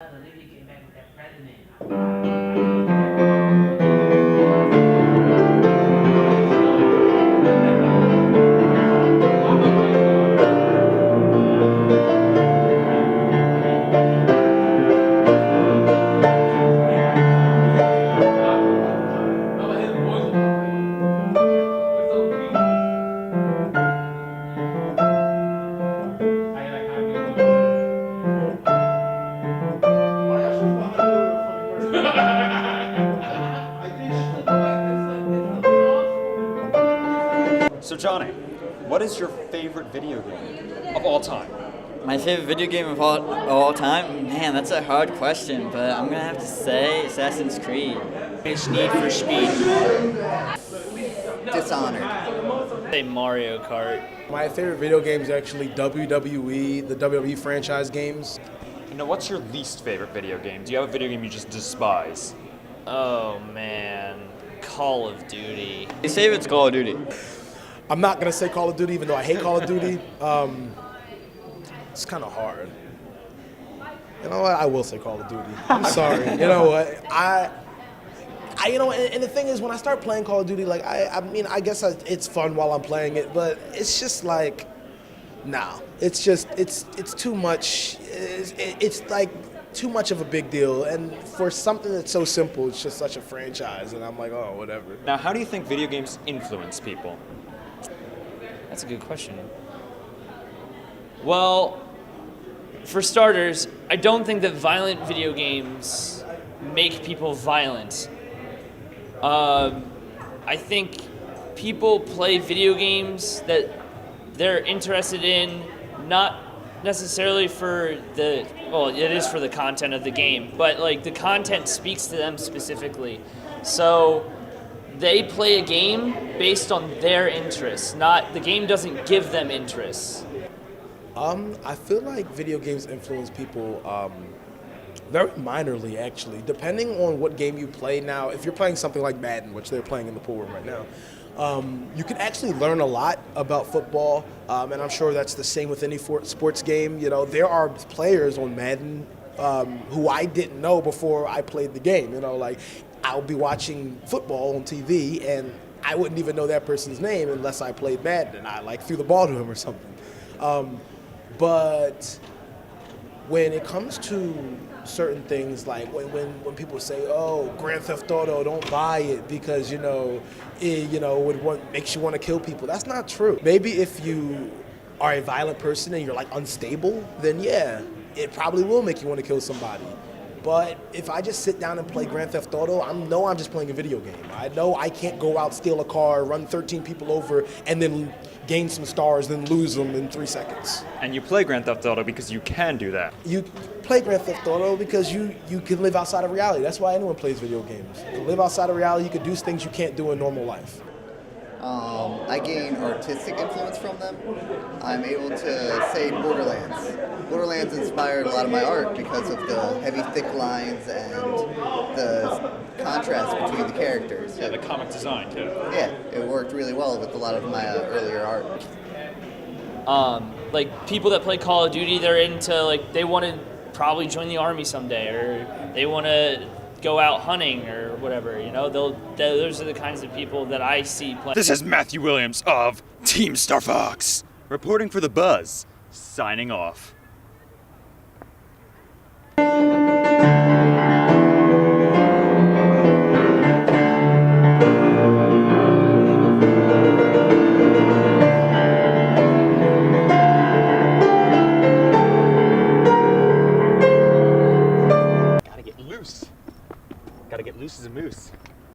The lady came back with that president. So Johnny, what is your favorite video game of all time? My favorite video game of all time? Man, that's a hard question, but I'm gonna have to say Assassin's Creed. It's Need for Speed. Dishonored. Say Mario Kart. My favorite video game is actually WWE, the WWE franchise games. Now, what's your least favorite video game? Do you have a video game you just despise? Oh man, Call of Duty. His favorite's Call of Duty. I'm not gonna say Call of Duty, even though I hate Call of Duty. It's kind of hard. You know what? I will say Call of Duty. I'm sorry. You know what? And the thing is, when I start playing Call of Duty, like I guess it's fun while I'm playing it, but it's just like, nah. It's too much. It's like too much of a big deal, and for something that's so simple, it's just such a franchise, and I'm like, oh, whatever. Now, how do you think video games influence people? That's a good question. Well, for starters, I don't think that violent video games make people violent. I think people play video games that they're interested in, not necessarily for it is for the content of the game, but like the content speaks to them specifically. So they play a game based on their interests, not the game doesn't give them interests. I feel like video games influence people very minorly, actually. Depending on what game you play now, if you're playing something like Madden, which they're playing in the pool room right now, you can actually learn a lot about football, and I'm sure that's the same with any sports game. You know, there are players on Madden who I didn't know before I played the game. You know, like I'll be watching football on TV, and I wouldn't even know that person's name unless I played Madden and I threw the ball to him or something. But when it comes to certain things, like when people say, "Oh, Grand Theft Auto, don't buy it because it makes you want to kill people," that's not true. Maybe if you are a violent person and you're like unstable, then yeah, it probably will make you want to kill somebody. But if I just sit down and play Grand Theft Auto, I'm just playing a video game. I know I can't go out, steal a car, run 13 people over, and then gain some stars, then lose them in 3 seconds. And you play Grand Theft Auto because you can do that. You play Grand Theft Auto because you can live outside of reality. That's why anyone plays video games. You can live outside of reality, you can do things you can't do in normal life. I gain artistic influence from them. I'm able to say Borderlands. Borderlands inspired a lot of my art because of the heavy, thick lines and the contrast between the characters. Yeah, the comic design too. Yeah, it worked really well with a lot of my earlier art. Like people that play Call of Duty, they're into they want to probably join the army someday, or they want to go out hunting or whatever. You know, those are the kinds of people that I see play. This is Matthew Williams of Team Star Fox, reporting for The Buzz, signing off. Gotta get loose as a moose.